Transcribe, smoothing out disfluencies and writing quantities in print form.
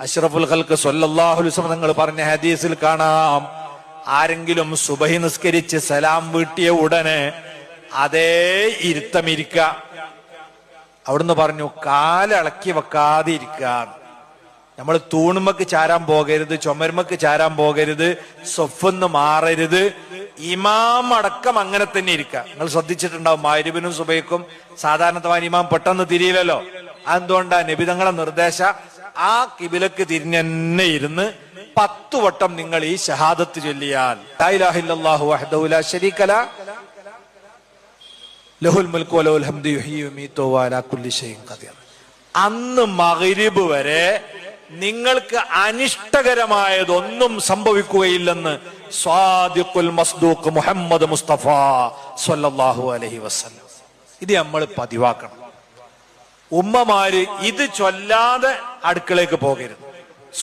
അഷ്റഫുൽ ഖൽഖ് സ്വല്ലല്ലാഹു അലൈഹി വസല്ലം തങ്ങൾ പറഞ്ഞ ഹദീസിൽ കാണാം, ആരെങ്കിലും സുബഹി നിസ്കരിച്ച് സലാം വീട്ടിയ ഉടനെ അതേ ഇരുത്തമിരിക്ക. അവിടുന്ന് പറഞ്ഞു കാലിളക്കി വെക്കാതെ ഇരിക്കുക. നമ്മൾ തൂണുമക്ക് ചാരാൻ പോകരുത്, ചുമരുമക്ക് ചാരാൻ പോകരുത്, സൊഫൊന്ന് മാറരുത്. ഇമാം അടക്കം അങ്ങനെ തന്നെ ഇരിക്കുക. നിങ്ങൾ ശ്രദ്ധിച്ചിട്ടുണ്ടാവും, മഗ്‌രിബിനും സുബഹിക്കും സാധാരണ ഇമാം പെട്ടെന്ന് തിരിയില്ലല്ലോ. അതെന്തുകൊണ്ടാ? നബി തങ്ങളുടെ നിർദ്ദേശ ആ കിബിലക്ക് തിരിഞ്ഞെന്നെ ഇരുന്ന് 10 വട്ടം നിങ്ങൾ ഈ ഷഹാദത്ത് ചൊല്ലിയാൽ, ലാ ഇലാഹ ഇല്ലല്ലാഹു വഹ്ദഹു ലാ ശരീക ലഹു ലഹുൽ മുൽക്കു വലഹുൽ ഹംദു യുഹ്യി വയുമീതു വഅലാ കുല്ലി ഷൈഇൻ ഖദീർ. അന്ന് മഗ്‌രിബ് വരെ നിങ്ങൾക്ക് അനിഷ്ടകരമായതൊന്നും സംഭവിക്കുകയില്ലെന്ന് സ്വാദിഖുൽ മസ്ദൂഖ് മുഹമ്മദ് മുസ്തഫ സ്വല്ലല്ലാഹു അലൈഹി വസല്ലം. ഇത് നമ്മൾ പതിവാക്കണം. ഉമ്മമാര് ഇത് ചൊല്ലാതെ അടുക്കളയ്ക്ക് പോകരുത്.